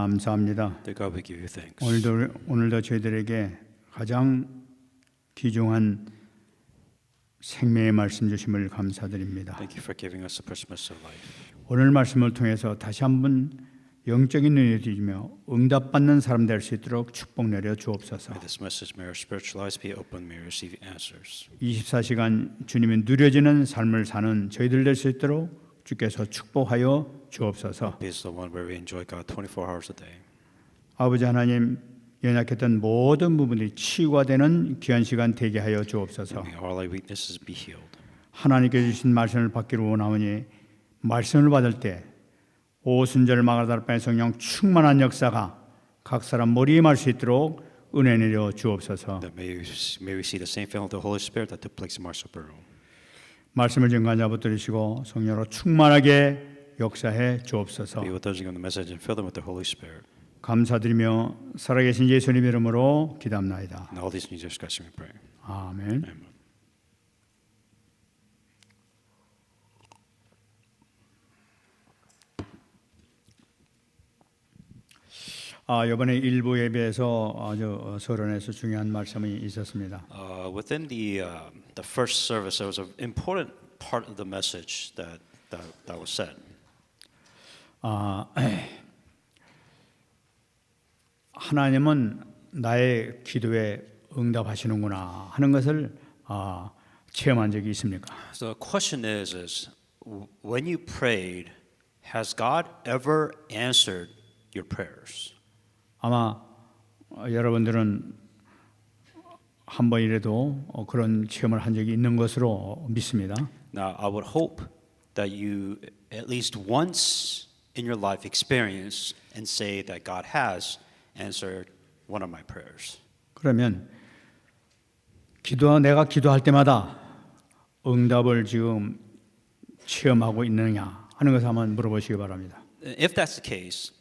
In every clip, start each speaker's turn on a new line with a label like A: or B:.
A: 감사합니다.
B: That God, we give you thanks.
A: 오늘도 저희들에게 가장 귀중한 생명의 말씀 주심을 감사드립니다.
B: Thank you for giving us the precious of life.
A: 오늘 말씀을 통해서 다시 한번 영적인 눈이 뜨이며 응답받는 사람 될 수 있도록 축복 내려 주옵소서.
B: May this message, may our spiritual eyes be open, may we receive answers.
A: 24시간 주님의 누려지는 삶을 사는 저희들 될 수 있도록 주께서 축복하여 주옵소서.
B: Be the one where we enjoy God 24 hours a day.
A: 아버지 하나님, 연약했던 모든 부분들이 치유가 되는 귀한 시간 되게 하여 주옵소서.
B: May all our weaknesses be healed.
A: 하나님께 주신 말씀을 받기를 원하오니 말씀을 받을 때 오순절 마가다라파의 성령 충만한 역사가 각 사람 머리에 임할 수 있도록 은혜 내려 주옵소서.
B: That may we see the same filling of the Holy Spirit that took place in Marshall Room.
A: 말씀을 증거하자 붙들으시고 성령으로 충만하게 역사해 주옵소서.
B: Be with those who give the message and fill them with the Holy Spirit.
A: 감사드리며 살아계신 예수님 이름으로 기도합나이다.
B: And all these things are discussed we pray.
A: 아멘.
B: Amen.
A: 이번에 일부 예배에서 아주 서론에서 중요한 말씀이 있었습니다.
B: Within the first service, there was an important part of the message that was said.
A: 하나님은 나의 기도에 응답하시는구나 하는 것을 체험한 적이 있습니까?
B: So the question is when you prayed, has God ever answered your prayers?
A: 아마 여러분들은 한 번이라도 그런 체험을 한 적이 있는 것으로 믿습니다.
B: Now, I would hope that you at least once in your life experience and say that God has answered one of my prayers.
A: 그러면 내가 기도할 때마다 응답을 지금 체험하고 있느냐 하는 것을 한번 물어보시기 바랍니다.
B: If that's the case,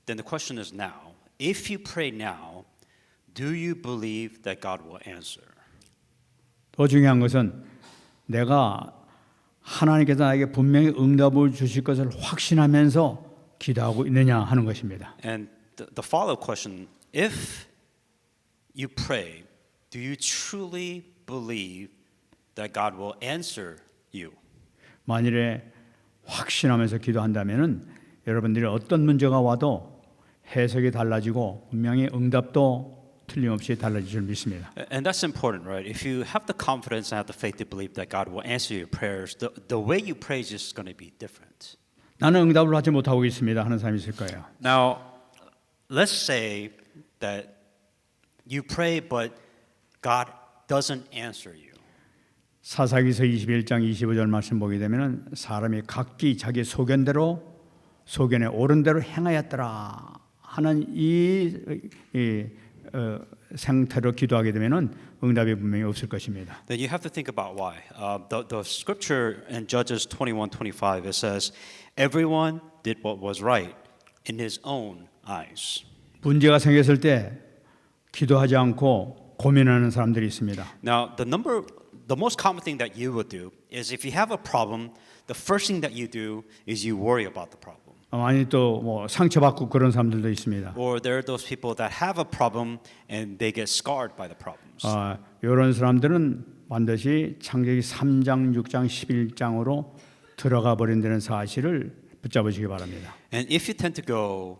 B: then the question is now, if you pray now, do you believe that God will answer?
A: 더 중요한 것은 내가 하나님께서 나에게 분명히 응답을 주실 것을 확신하면서 기도하고 있느냐 하는 것입니다.
B: And the follow-up question, if you pray, do you truly believe that God will answer you?
A: 만일에 확신하면서 기도한다면은 여러분들이 어떤 문제가 와도 해석이 달라지고 분명히 응답도 틀림없이 달라질 줄 믿습니다.
B: And that's important, right? If you have the confidence and have the faith to believe that God will answer your prayers, the way you pray is just going to be different.
A: 나는 응답을 받지 못하고 있습니다 하는 사람이 있을 거예요.
B: Now, let's say that you pray but God doesn't answer you.
A: 사사기서 21장 25절 말씀 보게 되면은 사람이 각기 자기 소견대로 소견에 옳은 대로 행하였더라 하는 이 상태로 기도하게 되면은 응답이 분명히 없을 것입니다.
B: Then you have to think about why. The scripture in Judges 21:25 it says, "Everyone did what was right in his own eyes."
A: 문제가 생겼을 때 기도하지 않고 고민하는 사람들이 있습니다.
B: Now, the most common thing that you would do is if you have a problem, the first thing that you do is you worry about the problem.
A: 아니 또 뭐 상처받고 그런 사람들도 있습니다.
B: Or there are those people that have a problem and they get scarred by the problems.
A: 이런 사람들은 반드시 창세기 3장, 6장, 11장으로 들어가 버린다는 사실을 붙잡으시기 바랍니다.
B: And if you tend to go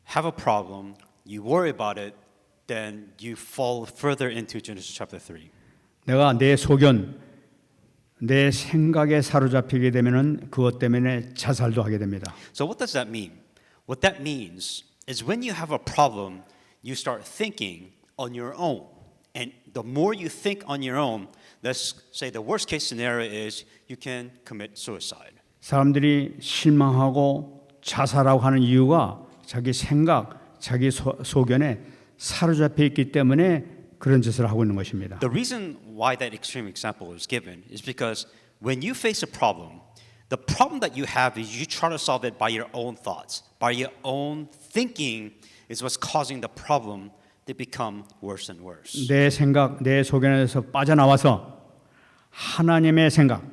B: have a problem, you worry about it, then you fall further into Genesis chapter 3.
A: 내가 내 소견, 내 생각에 사로잡히게 되면은 그것 때문에 자살도 하게 됩니다.
B: So what does that mean? What that means is when you have a problem, you start thinking on your own. And the more you think on your own, let's say the worst case scenario is you can commit suicide.
A: 사람들이 실망하고 자살하고 하는 이유가 자기 생각, 자기 소견에 사로잡혀 있기 때문에 그런 짓을 하고 있는 것입니다.
B: The reason why that extreme example is given is because when you face a problem, the problem that you have is you try to solve it by your own thoughts, by your own thinking is what's causing the problem to become worse and worse.
A: 내 생각, 내 소견에서 빠져나와서 하나님의 생각,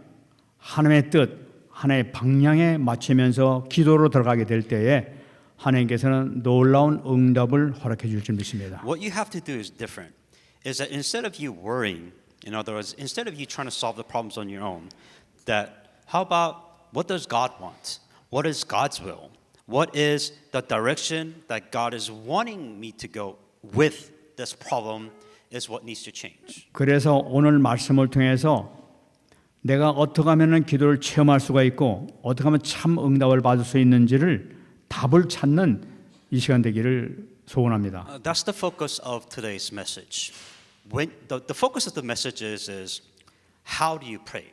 A: 하나님의 뜻, 하나님의 방향에 맞추면서 기도로 들어가게 될 때에 하나님께서는 놀라운 응답을 허락해 줄 줄 믿습니다.
B: What you have to do is different. Is that instead of you worrying, in other words, instead of you trying to solve the problems on your own, that how about what does God want? What is God's will? What is the direction that God is wanting me to go with this problem is what needs to change.
A: 그래서 오늘 말씀을 통해서 내가 어떻게 하면 기도를 체험할 수가 있고 어떻게 하면 참 응답을 받을 수 있는지를 답을 찾는 이 시간 되기를 소원합니다.
B: That's the focus of today's message. When the focus of the message is how do you pray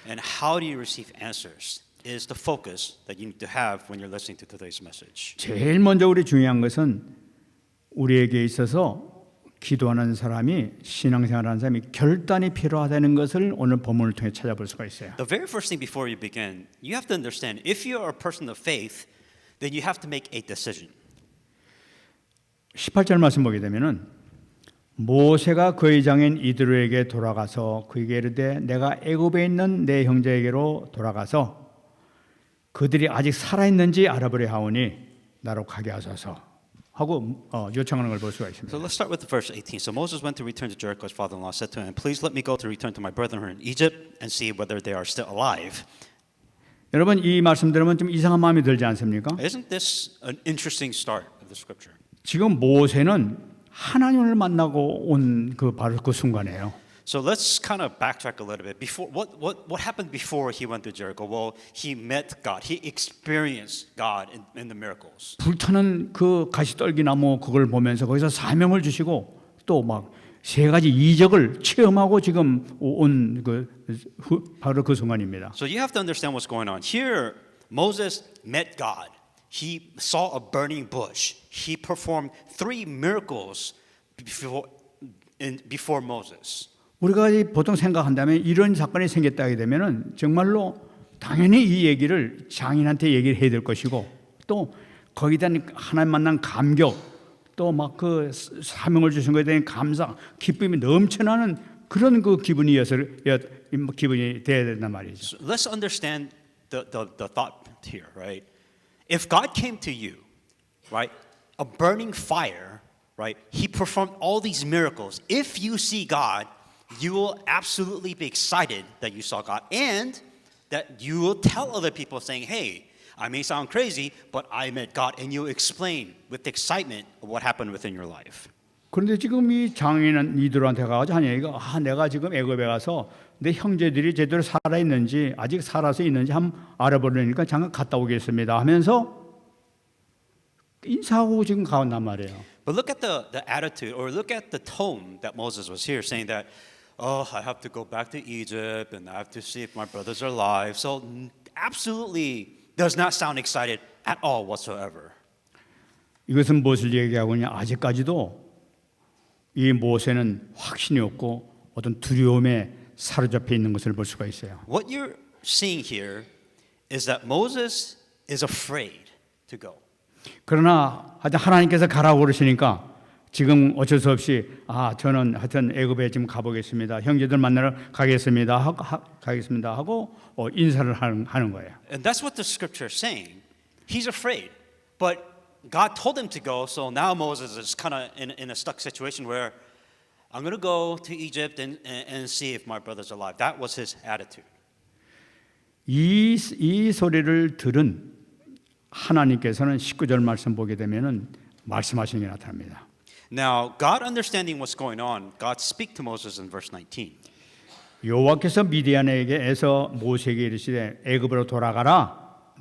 B: and how do you receive answers is the focus that you need to have when you're listening to today's message.
A: 제일 먼저 우리 중요한 것은 우리에게 있어서 기도하는 사람이 신앙생활하는 사람이 결단이 필요하다는 것을 오늘 본문을 통해 찾아볼 수가 있어요.
B: The very first thing before you begin, you have to understand if you are a person of faith, then you have to make a decision.
A: 18절 말씀 보게 되면은 모세가 그의 장인 이드로에게 돌아가서 그에게 이르되 내가 애굽에 있는 내 형제에게로 돌아가서 그들이 아직 살아 있는지 알아보려 하오니 나로 가게 하소서 하고 요청하는 걸 볼 수가 있습니다.
B: So let's start with verse 18. So Moses went to return to Jericho. His father-in-law said to him, "Please let me go to return to my brethren who are in Egypt and see whether they are still alive."
A: 여러분 이 말씀 들으면 좀 이상한 마음이 들지 않습니까?
B: Isn't this an interesting start of the scripture?
A: 지금 모세는 하나님을 만나고 온 바로 그 순간이에요.
B: So let's kind of backtrack a little bit. Before what happened before he went to Jericho? Well, he met God. He experienced God in the miracles.
A: 불타는 그 가시떨기나무 그걸 보면서 거기서 사명을 주시고 또 막 세 가지 이적을 체험하고 지금 온 바로 그 순간입니다.
B: So you have to understand what's going on. Here, Moses met God. He saw a burning bush. He performed 3 miracles before Moses.
A: 우리가 보통 생각한다면 이런 사건이 생겼다 하게 되면은 정말로 당연히 이 얘기를 장인한테 얘기를 해야 될 것이고 또 거기에 대한 하나님 만난 감격 또 막 그 사명을 주신 것에 대한 감사 기쁨이 넘쳐나는 그런 그 기분이어서 기분이 돼야 된단 말이죠.
B: So let's understand the thought here, right? If God came to you, right, a burning fire, right, He performed all these miracles. If you see God, you will absolutely be excited that you saw God, and that you will tell other people saying, "Hey, I may sound crazy, but I met God," and you explain with excitement what happened within your life.
A: 그런데 지금 이 장인은 이들한테 가서 한 얘기가 내가 지금 애굽에 가서 내 형제들이 제대로 살아 있는지 아직 살아서 있는지 한번 알아보려니까 잠깐 갔다 오겠습니다 하면서 인사하고 지금 가온단 말이에요.
B: But look at the attitude, or look at the tone that Moses was here, saying that, "Oh, I have to go back to Egypt, and I have to see if my brothers are alive." So absolutely does not sound excited at all whatsoever.
A: 이것은 무엇을 얘기하고 있냐? 아직까지도 이 모세는 확신이 없고 어떤 두려움에 사로잡혀 있는 것을 볼 수가 있어요.
B: What you're seeing here is that Moses is afraid to go.
A: 그러나 하여튼 하나님께서 가라고 그러시니까 지금 어쩔 수 없이 저는 하여튼 애굽에 지금 가보겠습니다. 형제들 만나러 가겠습니다. 가겠습니다. 하고 인사를 하는 거예요.
B: And that's what the scripture is saying. He's afraid, but God told him to go. So now Moses is kind of in a stuck situation where I'm going to go to Egypt and see if my brother's alive. That was his attitude.
A: 이 소리를 들은 하나님께서는 19절 말씀 보게 되면은 말씀하시는 게 나타납니다.
B: Now, God understanding what's going on, God speak to Moses in verse 19.
A: 여호와께서 미디안에게서 모세에게 이르시되 애굽으로 돌아가라.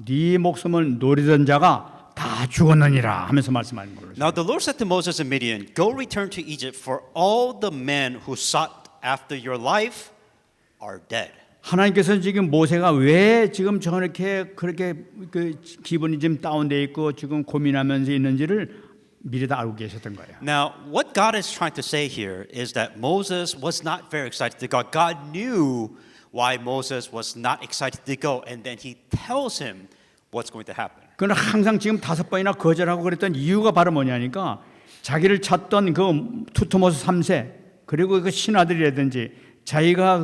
A: 네 목숨을 노리던 자가 다 죽었느니라 하면서 말씀하는 거예요.
B: Now the Lord said to Moses and Midian, "Go return to Egypt, for all the men who sought after your life are dead."
A: 하나님께서는 지금 모세가 왜 지금 저렇게 그렇게 그 기분이 좀 다운돼 있고 지금 고민하면서 있는지를 미리 다 알고 계셨던 거예요.
B: Now, what God is trying to say here is that Moses was not very excited to go. God knew why Moses was not excited to go, and then He tells him what's going to happen.
A: 그러나 항상 지금 5번이나 거절하고 그랬던 이유가 바로 뭐냐니까 자기를 찾던 그 투토모스 3세 그리고 그 신하들이라든지 자기가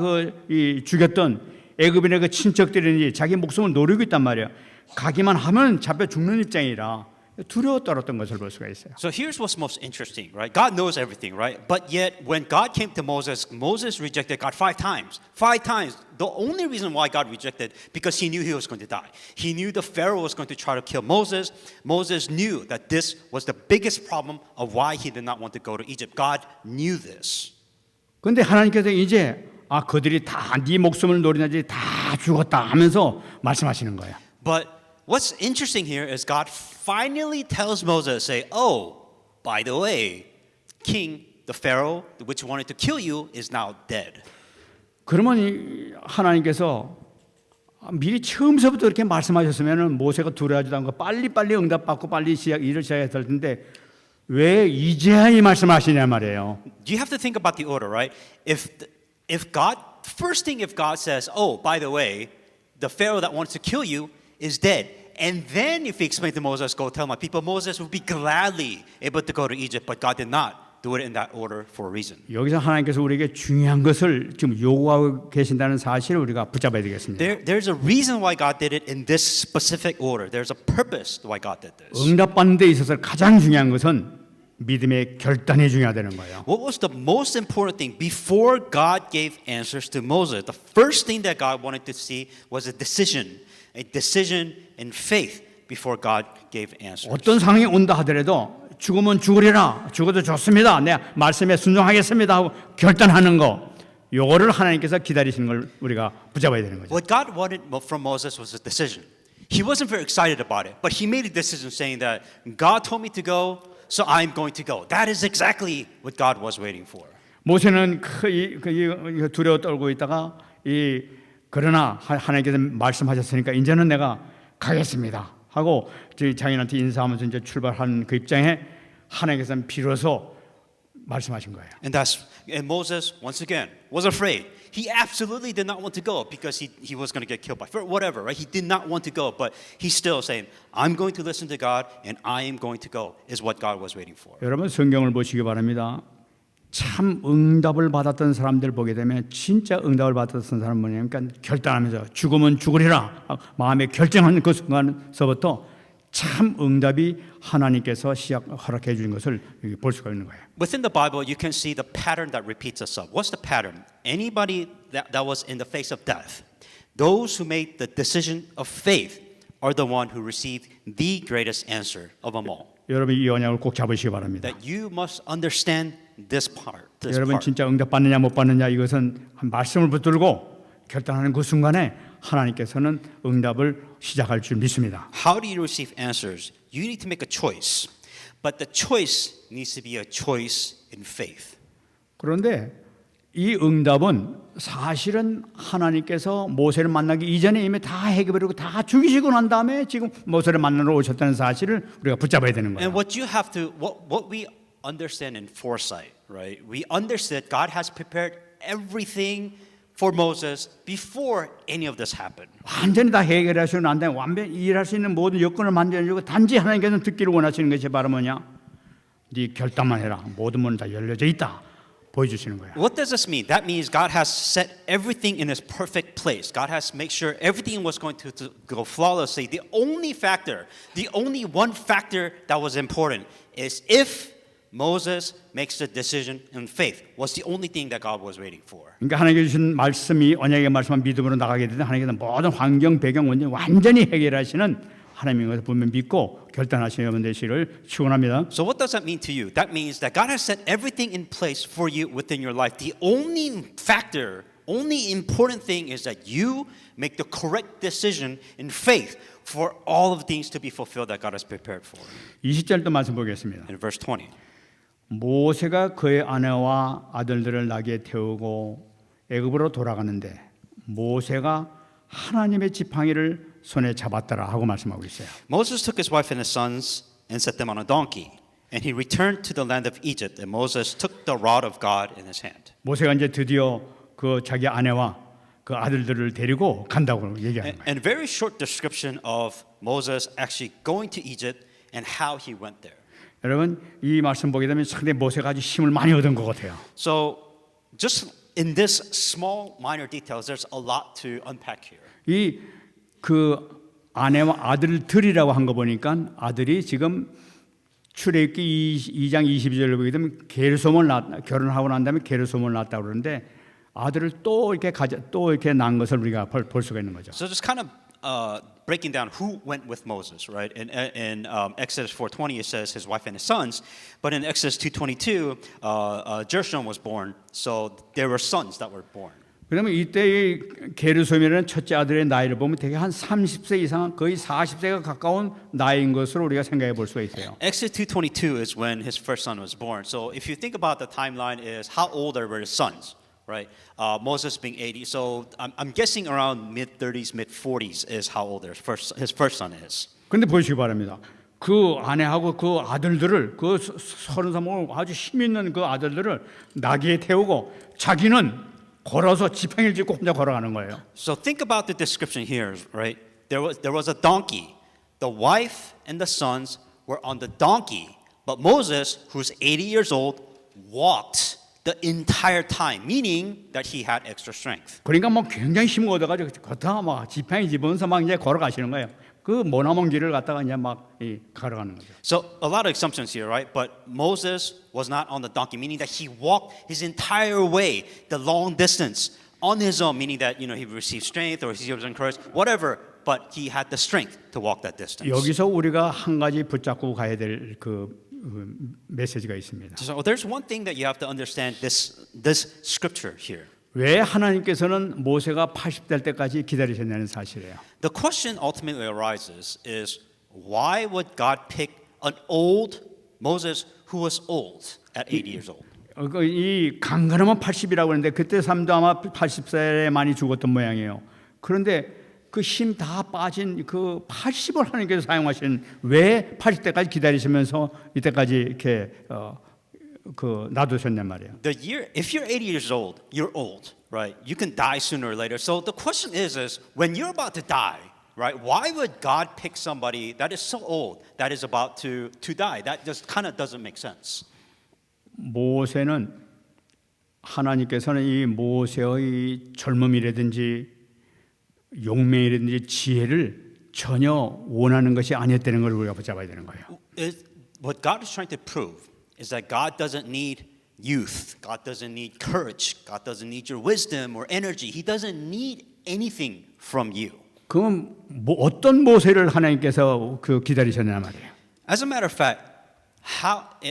A: 죽였던 애굽인의 그 친척들이든지 자기 목숨을 노리고 있단 말이에요. 가기만 하면 잡혀 죽는 입장이라 두려워 떨었던 것을 볼 수가 있어요.
B: So here's what's most interesting, right? God knows everything, right? But yet, when God came to Moses, Moses rejected God 5 times. 5 times. The only reason why God rejected, because he knew he was going to die. He knew the Pharaoh was going to try to kill Moses. Moses knew that this was the biggest problem of why he did not want to go to Egypt. God knew this.
A: 그런데 하나님께서 이제 그들이 다 네 목숨을 노리나지 다 죽었다 하면서 말씀하시는 거예요.
B: But what's interesting here is God finally tells Moses, say, oh, by the way, King, the Pharaoh, which wanted to kill you, is now dead.
A: 그러면 하나님께서 미리 처음서부터 이렇게 말씀하셨으면 모세가 두려워하지도 않고 빨리빨리 응답받고 빨리 일을 시작했을 텐데 왜 이제야 이 말씀하시냐 말이에요.
B: You have to think about the order, right? If God, first thing if God says, oh, by the way, the Pharaoh that wants to kill you is dead. And then if he explained to Moses, go tell my people, Moses would be gladly able to go to Egypt, but God did not do it in that order for a reason.
A: 여기서 하나님께서 우리에게 중요한 것을 지금 요구하고 계신다는 사실을 우리가 붙잡아야 되겠습니다.
B: There's a reason why God did it in this specific order. There's a purpose why God did this.
A: 응답받는 데 있어서 가장 중요한 것은 믿음의 결단이 중요하다는 거예요.
B: What was the most important thing before God gave answers to Moses? The first thing that God wanted to see was a decision in faith before God gave answers.
A: 어떤 상황이 온다 하더라도 죽으면 죽으리라, 죽어도 좋습니다, 내가 말씀에 순종하겠습니다 하고 결단하는 거, 요거를 하나님께서 기다리시는 걸 우리가 붙잡아야 되는 거죠.
B: What God wanted from Moses was a decision. He wasn't very excited about it, but he made a decision saying that God told me to go, so I'm going to go. That is exactly what God was waiting for.
A: 모세는 두려워 떨고 있다가 그러나 하나님께서 말씀하셨으니까 이제는 내가 가겠습니다 하고 자기한테 인사하면서 이제 출발한 그 입장에 하나님께서는 비로소 말씀하신 거예요.
B: And Moses once again was afraid. He absolutely did not want to go because he was going to get killed by Pharaoh, whatever, right? He did not want to go, but he's still saying, I'm going to listen to God and I am going to go, is what God was waiting for.
A: 여러분 성경을 보시기 바랍니다. 참 응답을 받았던 사람들 보게 되면 진짜 응답을 받았던 사람은 뭐냐면 그러니까 결단하면서 죽으면 죽으리라 마음에 결정한 그 순간서부터 참 응답이 하나님께서 허락해 주신 것을 볼 수가 있는 거예요.
B: Within the Bible, you can see the pattern that repeats itself. What's the pattern? Anybody that was in the face of death, those who made the decision of faith are the one who received the greatest answer of them all.
A: 여러분 이 언약을 꼭 잡으시기 바랍니다.
B: That you must understand this part.
A: 여러분 진짜 응답 받느냐 못 받느냐 이것은 한 말씀을 붙들고 결단하는 그 순간에 하나님께서는 응답을 시작할 줄 믿습니다.
B: How do you receive answers? You need to make a choice. But the choice needs to be a choice in faith.
A: 그런데 이 응답은 사실은 하나님께서 모세를 만나기 이전에 이미 다 해결하고 다 죽이시고 난 다음에 지금 모세를 만나러 오셨다는 사실을 우리가 붙잡아야 되는 거예요.
B: And what you have to, what we understand in foresight, right? We understood God has prepared everything for Moses before any of this happened.
A: 완전히 다 해결하시고 난 다음에 완전히 일할 수 있는 모든 여건을 만들어주고 단지 하나님께서는 듣기를 원하시는 것이 바로 뭐냐? 네 결단만 해라. 모든 문은 다 열려져 있다. 보여주시는 거예요.
B: What does this mean? That means God has set everything in its perfect place. God has made sure everything was going to go flawlessly. The only one factor that was important is if Moses makes the decision in faith was the only thing that God was waiting for.
A: 그러니까 하나님께 주신 말씀이 언약의 말씀만 믿음으로 나가게 되면 하나님께서 모든 환경 배경 원전 완전히 해결하시는 하나님인 것을 분명 믿고 결단하시는 여러분 되시기를 축원합니다.
B: So what does that mean to you? That means that God has set everything in place for you within your life. The only factor, only important thing is that you make the correct decision in faith for all of the things to be fulfilled that God has prepared for.
A: 20절도 말씀 보겠습니다.
B: In verse 20.
A: 모세가 그의 아내와 아들들을 나귀에 태우고 애굽으로 돌아가는데 모세가 하나님의 지팡이를 손에 잡았더라 하고 말씀하고 있어요.
B: Moses took his wife and his sons and set them on a donkey, and he returned to the land of Egypt. And Moses took the rod of God in his hand.
A: 모세가 이제 드디어 그 자기 아내와 그 아들들을 데리고 간다고 얘기하는 거예요.
B: And very short description of Moses actually going to Egypt and how he went there.
A: 여러분 이 말씀 보게 되면 상당히 모세가 아주 힘을 많이 얻은 것 같아요.
B: So just in this small minor details, there's a lot to unpack here.
A: 이 그 아내와 아들들이라고 한 거 보니까 아들이 지금 출애굽기 2장 22절을 보게 되면 게르솜을 결혼하고 난 다음에 게르솜을 낳았다고 그러는데 아들을 또 이렇게 낳은 것을 우리가 볼 수가 있는 거죠.
B: So just kind of breaking down who went with Moses, right? In Exodus 4:20 it says his wife and his sons, but in Exodus 2:22 Gershom was born, so there were sons that were born.
A: 그러면 이때 이 게르솜이라는 첫째 아들의 나이를 보면 되게 한 30세 이상 거의 40세가 가까운 나이인 것으로 우리가 생각해 볼 수가 있어요.
B: Exodus 2:22 is when his first son was born. So if you think about the timeline, is how old were his sons, right? Moses being 80, so I'm guessing around mid 30s, mid 40s is how old his first son is.
A: 근데 보시기 바랍니다. 그 아내하고 그 아들들을 그 30살 아주 힘 있는 그 아들들을 나귀에 태우고 자기는 걸어서 지팡이를 짚고 혼자 걸어가는 거예요.
B: So think about the description here, right? There was a donkey. The wife and the sons were on the donkey, but Moses, who's 80 years old, walked the entire time, meaning that he had extra strength.
A: 그러니까 뭐 굉장히 힘을 얻어가지고 걷다가 막 지팡이 집으면서 막 이제 걸어가시는 거예요. 그 머나먼 길을 갔다가 이제 막 걸어가는 거죠.
B: So a lot of assumptions here, right? But Moses was not on the donkey, meaning that he walked his entire way, the long distance, on his own, meaning that he received strength or he was encouraged, whatever. But he had the strength to walk that distance.
A: 여기서 우리가 한 가지 붙잡고 가야 될 그 메시지가 있습니다.
B: So there's one thing that you have to understand this scripture here.
A: 왜 하나님께서는 모세가 80될 때까지 기다리셨냐는 사실이에요.
B: The question ultimately arises is why would God pick an old Moses who was old at 80 years old?
A: 이 강건하면 80이라고 하는데 그때 삶도 아마 80세에 많이 죽었던 모양이에요. 그런데 그 힘 다 빠진 그 80을 하나님께서 사용하신 왜 80대까지 기다리시면서 이때까지 이렇게 놔두셨냔 말이에요.
B: If you're 80 years old, you're old, right? You can die sooner or later. So the question is when you're about to die, right? Why would God pick somebody that is so old that is about to die? That just kind of doesn't make sense.
A: 모세는 하나님께서는 이 모세의 젊음이라든지 용맹이라든지 지혜를 전혀 원하는 것이 아니었다는 걸 우리가 붙잡아야 되는 거예요.
B: What God is trying to prove is that God doesn't need youth. God doesn't need courage. God doesn't need your wisdom or energy. He doesn't need anything from you.
A: 그럼 어떤 모세를 하나님께서 기다리셨냐 말이에요.
B: As a matter of fact,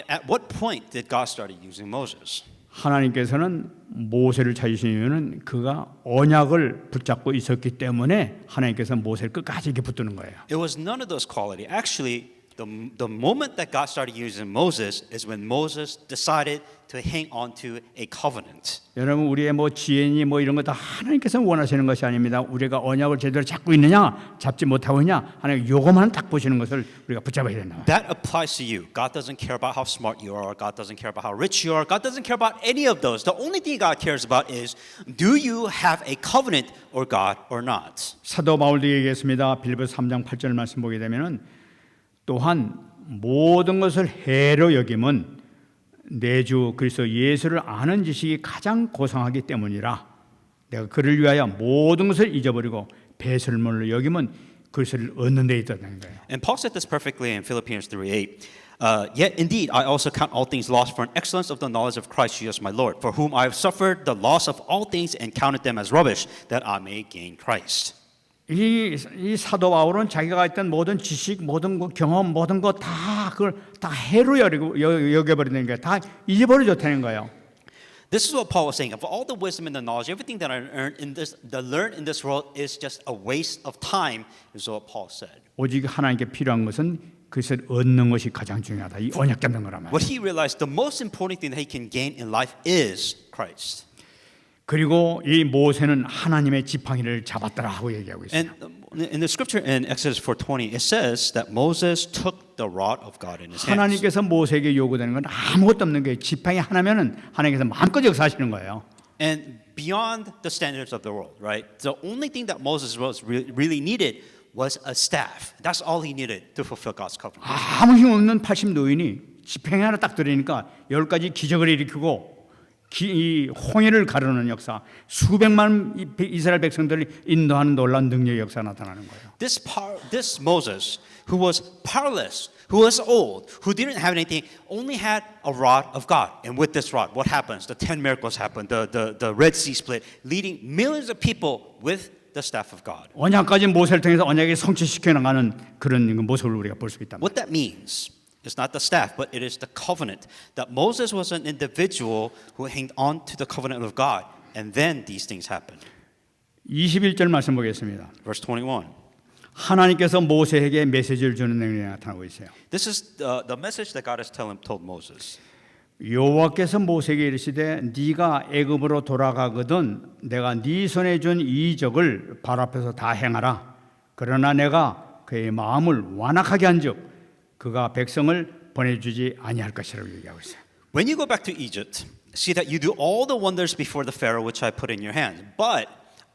B: at what point did God start using Moses?
A: 하나님께서는 모세를 찾으신 이유는 그가 언약을 붙잡고 있었기 때문에 하나님께서 모세를 끝까지 이렇게 붙드는 거예요.
B: It was none of those qualities. Actually, the moment that God started using Moses is when Moses decided to hang on to a covenant.
A: 여러분 우리의 지혜니 이런 거 다 하나님께서 원하시는 것이 아닙니다. 우리가 언약을 제대로 잡고 있느냐, 잡지 못하고 있냐, 하나님 요것만 딱 보시는 것을 우리가 붙잡아야 된다.
B: That applies to you. God doesn't care about how smart you are. God doesn't care about how rich you are. God doesn't care about any of those. The only thing God cares about is do you have a covenant or God or not.
A: 사도 바울도 얘기했습니다. 빌립보서 3장 8절 말씀 보게 되면은 또한 모든 것을 해로 여김은 내 주 그리스도 예수를 아는 지식이 가장 고상하기 때문이라. 내가 그를 위하여 모든 것을 잊어버리고 배설물로 여김은 그리스도를 얻는 데 있다는 거예요.
B: And Paul said this perfectly in Philippians 3:8. Yet indeed I also count all things lost for an excellence of the knowledge of Christ Jesus my Lord, for whom I have suffered the loss of all things and counted them as rubbish, that I may gain Christ.
A: 이 사도 바울은 자기가 했던 모든 지식, 모든 경험, 모든 거 다 그걸 다 해로 여겨버리는 게 다 잊어버려졌다는 거예요.
B: This is what Paul was saying. Of all the wisdom and the knowledge, everything that I learned in this world is just a waste of time. Is what Paul said.
A: 오직 하나님께 필요한 것은 그것을 얻는 것이 가장 중요하다. 이 언약 잡는 거란 말이에요.
B: What he realized, the most important thing that he can gain in life is Christ.
A: 그리고 이 모세는 하나님의 지팡이를 잡았더라 하고 얘기하고 있어요.
B: And in the scripture in Exodus 4:20, it says that Moses took the rod of God in his hands.
A: 하나님께서 모세에게 요구되는 건 아무것도 없는 게 지팡이 하나면은 하나님께서 마음껏 역사하시는 거예요.
B: And beyond the standards of the world, right? The only thing that Moses really needed was a staff. That's all he needed to fulfill God's covenant.
A: 아무 힘 없는 80 노인이 지팡이 하나 딱 들으니까 10가지 기적을 일으키고 이 홍해를 가르는 역사, 수백만 이스라엘 백성들을 인도하는 놀라운 능력의 역사가 나타나는 거예요.
B: This Moses, who was powerless, who was old, who didn't have anything, only had a rod of God. And with this rod, what happens? The 10 miracles happen. The Red Sea split, leading millions of people with the staff of God.
A: 언약까지 모세를 통해서 언약에 성취시켜 나가는 그런 모습을 우리가 볼 수 있다.
B: What that means is not the staff, but it is the covenant. That Moses was an individual who hanged on to the covenant of God, and then these things happened.
A: 21절 말씀 보겠습니다.
B: Verse 21.
A: 하나님께서 모세에게 메시지를 주는 내용이 나타나고 있어요.
B: This is the message that God has told Moses.
A: 여호와께서 모세에게 이르시되 네가 애굽으로 돌아가거든 내가 네 손에 준 이적을 발 앞에서 다 행하라. 그러나 내가 그의 마음을 완악하게 한즉 그가 백성을 보내주지 아니할 것이라고 얘기하고 있어요.
B: When you go back to Egypt, see that you do all the wonders before the Pharaoh which I put in your hand, but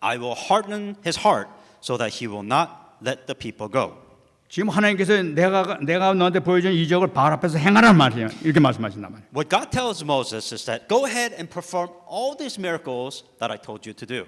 B: I will harden his heart so that he will not let the people go.
A: 지금 하나님께서 내가 너한테 보여준 이적을 발 앞에서 행하라는 말이에요. 이렇게 말씀하신단 말이에요.
B: What God tells Moses is that go ahead and perform all these miracles that I told you to do.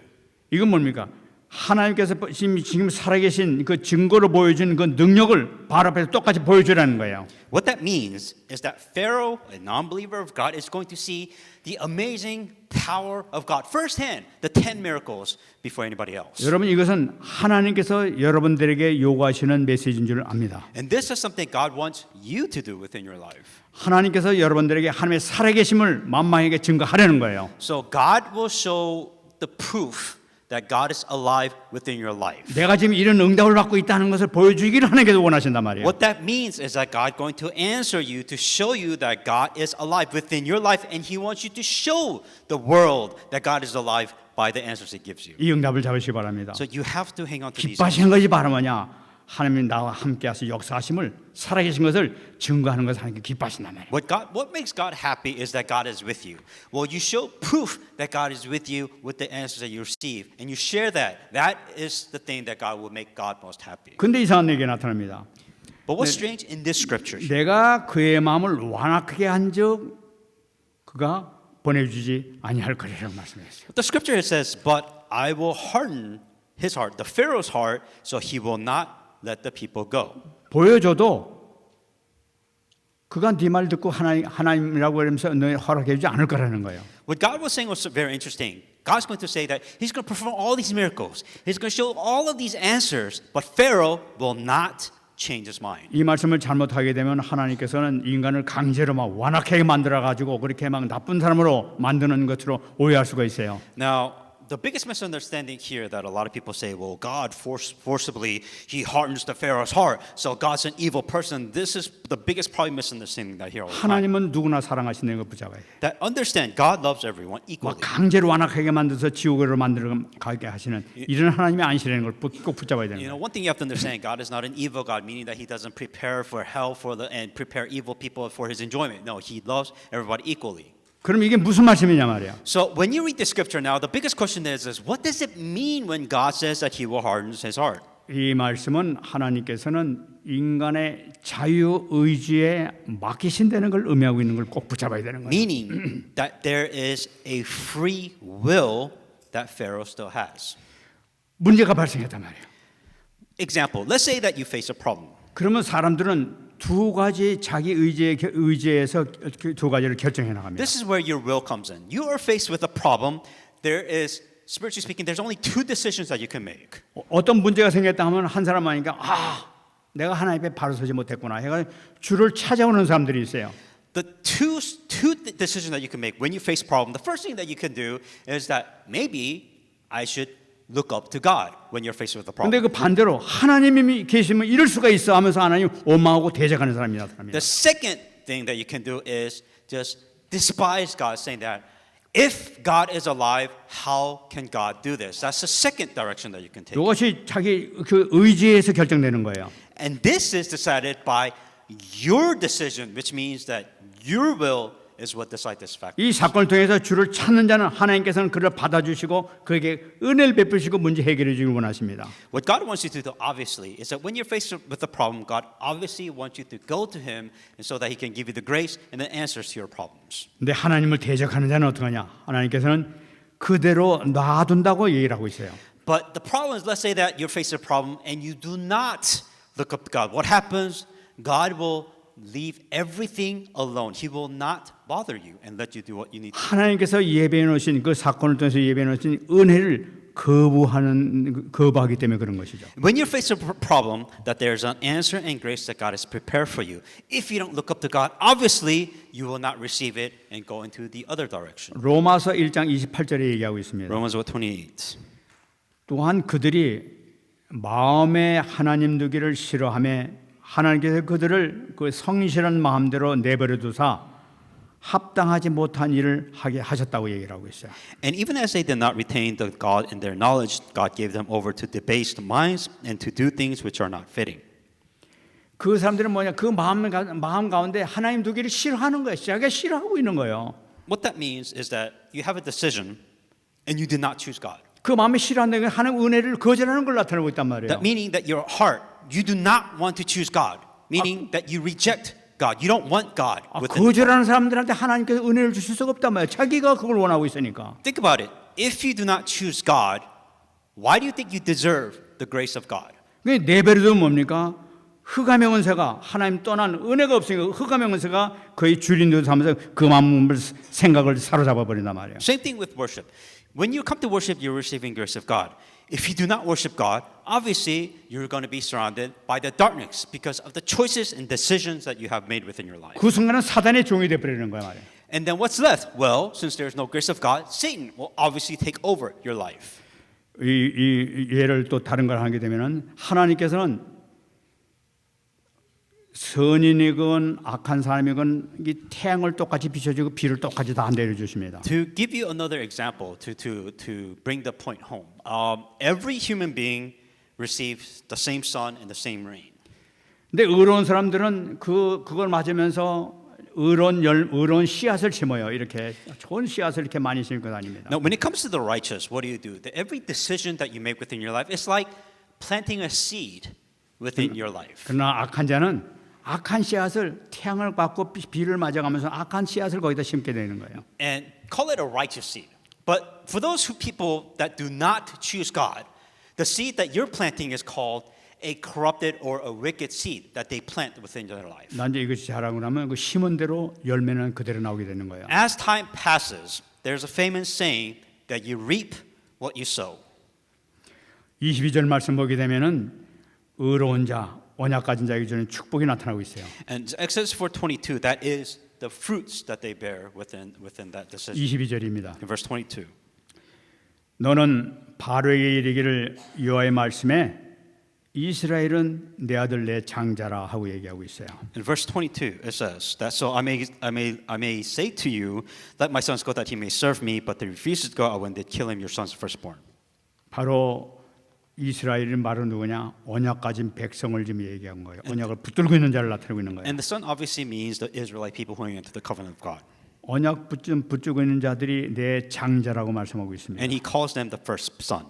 A: 이건 뭡니까? 하나님께서 지금 살아계신 그 증거로 보여준 그 능력을 발 앞에서 똑같이 보여주라는 거예요.
B: What that means is that Pharaoh, a non-believer of God, is going to see the amazing power of God firsthand, the 10 miracles before anybody else.
A: 여러분 이것은 하나님께서 여러분들에게 요구하시는 메시지인 줄 압니다.
B: And this is something God wants you to do within your life.
A: 하나님께서 여러분들에게 하나님의 살아계심을 만방에게 증거하려는 거예요.
B: So God will show the proof that God is alive within your life.
A: 내가 지금 이런 응답을 받고 있다는 것을 보여주기를 하나님께서 원하신단 말이에요.
B: What that means is that God going to answer you to show you that God is alive within your life, and He wants you to show the world that God is alive by the answers He gives you.
A: 이 응답을 잡으시기 바랍니다.
B: So you have to hang on to these.
A: 기뻐하시는 것이 바로 뭐냐? 하나님이 나와 함께하시 역사하심을 살아계신 것을 증거하는 것을 하나님께 기뻐하신단 말이에요.
B: What makes God happy is that God is with you. Well, you show proof that God is with you with the answers that you receive, and you share that. That is the thing that God will make God most happy.
A: 근데 이상한 얘기가 나타납니다.
B: But what's strange in this scripture?
A: 내가 그의 마음을 완악하게 한즉 그가 보내주지 아니할 거리라고 말씀했어요.
B: The scripture says, "But I will harden his heart, the Pharaoh's heart, so he will not let the people go."
A: 보여줘도 그가 네 말 듣고 하나님이라고 그러면서 너 허락해 주지 않을 거라는 거예요.
B: What God was saying was very interesting. God's going to say that He's going to perform all these miracles. He's going to show all of these answers, but Pharaoh will not change his mind.
A: 이 말씀을 잘못하게 되면 하나님께서는 인간을 강제로 막 완악하게 만들어 가지고 그렇게 막 나쁜 사람으로 만드는 것으로 오해할 수가 있어요.
B: Now, the biggest misunderstanding here that a lot of people say, well, God forcibly, He hardens the Pharaoh's heart, so God's an evil person. This is the biggest probably misunderstanding that I hear all the time.
A: 하나님은 누구나 사랑하시는 것 붙잡아야 돼요.
B: That understand, God loves everyone
A: 막
B: equally.
A: 강제로 완악하게 만들어서 지옥으로 만들어 가게 하시는 이런 하나님이 아니시라는 걸 꼭 붙잡아야 되는
B: You
A: 거예요.
B: know, one thing you have to understand, God is not an evil God, meaning that He doesn't prepare for hell and prepare evil people for His enjoyment. No, He loves everybody equally.
A: 그럼 이게 무슨 말씀이냐 말이야.
B: So when you read the scripture now, the biggest question is what does it mean when God says that He will harden His heart?
A: 이 말씀은 하나님께서는 인간의 자유 의지에 맡기신다는 걸 의미하고 있는 걸 꼭 붙잡아야 되는 거예요.
B: Meaning that there is a free will that Pharaoh still has.
A: 문제가 발생했단 말이에요.
B: Example, let's say that you face a problem.
A: 그러면 사람들은 두 가지 자기 의지에서 두 가지를 결정해 나갑니다.
B: This is where your will comes in. You are faced with a problem. There is, spiritually speaking, there's only two decisions that you can make.
A: 어떤 문제가 생겼다 하면 한 사람 하니까 내가 하나님 앞에 바로 서지 못했구나 해가 주를 찾아오는 사람들이 있어요.
B: The two decisions that you can make when you face a problem, the first thing that you can do is that maybe I should look up to God when you're faced with a problem.
A: 근데 그 반대로 하나님이 계시면 이럴 수가 있어 하면서 하나님 원망하고 대적하는 사람이 나타납니다.
B: The second thing that you can do is just despise God, saying that if God is alive, how can God do this? That's the second direction that you can take.
A: 이것이 자기 그 의지에서 결정되는 거예요.
B: And this is decided by your decision, which means that your will is what decide this fact.
A: 이 사건을 통해서 주를 찾는 자는 하나님께서는 그를 받아주시고 그에게 은혜를 베푸시고 문제 해결해 주길 원하십니다.
B: What God wants you to do, obviously, is that when you're faced with a problem, God obviously wants you to go to Him, and so that He can give you the grace and the answers to your problems.
A: 근데 하나님을 대적하는 자는 어떡하냐? 하나님께서는 그대로 놔둔다고 얘기를 하고 있어요.
B: But the problem is, let's say that you're faced with a problem and you do not look up to God. What happens? God will leave everything alone. He will not bother you and let you do what you need to.
A: 하나님께서 예배해 놓으신 그 사건을 통해서 예배해 놓으신 은혜를 거부하기 때문에 그런 것이죠.
B: When you're faced with a problem, that there's an answer and grace that God has prepared for you. If you don't look up to God, obviously you will not receive it and go into the other direction.
A: 로마서 1장 28절에 얘기하고 있습니다.
B: Romans 28.
A: 또한 그들이 마음에 하나님 두기를 싫어하며 하나님께서 그들을 그 성실한 마음대로 내버려 두사 합당하지 못한 일을 하게 하셨다고 얘기를 하고 있어요.
B: And even as they did not retain the God in their knowledge, God gave them over to debased minds and to do things which are not fitting.
A: 그 사람들은 뭐냐? 그 마음 가운데 하나님 두기를 싫어하는 거예요. 자기가 싫어하고 있는 거예요.
B: What that means is that you have a decision and you did not choose God.
A: 그 마음이 싫어한다는 게 하나님 은혜를 거절하는 걸 나타내고 있단 말이에요.
B: That meaning that your heart, you do not want to choose God, meaning that you reject God. You don't want God within.
A: 거절하는 사람들한테 하나님께서 은혜를 주실 수가 없단 말이에요. 자기가 그걸 원하고 있으니까.
B: Think about it. If you do not choose God, why do you think you deserve the grace of God?
A: 내버려두면 뭡니까? 흑암의 하나님 떠난 은혜가 없으니까 흑암의 은세가 거의 주린도 삼아서 그 마음을 생각을 사로잡아 버린단 말이에요.
B: Same thing with worship. When you come to worship, you're receiving grace of God. If you do not worship God, obviously you're going to be surrounded by the darkness because of the choices and decisions that you have made within your life.
A: 그 순간은 사단의 종이 돼 버리는 거야 말이에요.
B: And then what's left? Well, since there's no grace of God, Satan will obviously take over your life.
A: 이 예를 또 다른 걸 하게 되면은 하나님께서는 선인이건 악한 사람이건 이 태양을 똑같이 비춰주고 비를 똑같이 다 내려주십니다.
B: To give you another example, to bring the point home, every human being receives the same sun and the same rain.
A: 근데 의로운 사람들은 그걸 맞으면서 의로운 씨앗을 심어요. 이렇게 좋은 씨앗을 이렇게 많이 심고 다닙니다.
B: Now, when it comes to the righteous, what do? Every decision that you make within your life is like planting a seed within your life.
A: 그러나 악한 자는 악한 씨앗을 태양을 받고 비를 맞아가면서 악한 씨앗을 거기다 심게 되는 거예요.
B: And call it a righteous seed. But for those people that do not choose God, the seed that you're planting is called a corrupted or a wicked seed that they plant within their life.
A: 난 이제 이것이 자라고 나면 그 심은 대로 열매는 그대로 나오게 되는 거예요.
B: As time passes, there's a famous saying that you reap what you sow.
A: 22절 말씀 보게 되면은 의로운 자, 언약 가진 자에게 주는 축복이 나타나고 있어요.
B: And Exodus 4:22, that is the fruits that they bear within that decision.
A: 22절입니다.
B: In verse 22.
A: 너는 바로에게 이르기를 여호와의 말씀에 이스라엘은 내 아들 내 장자라 하고 얘기하고 있어요.
B: In verse 22, it says that so I may say to you, let my sons go that he may serve me, but they refused to go. When they kill him, your sons firstborn.
A: 바로 이스라엘은 바로 누구냐? 언약 가진 백성을 지금 얘기한 거예요. 언약을 붙들고 있는 자를 나타내고 있는 거예요.
B: And the son obviously means the Israelite people who are into the covenant of God.
A: 언약 붙들고 있는 자들이 내 장자라고 말씀하고 있습니다.
B: And he calls them the first son.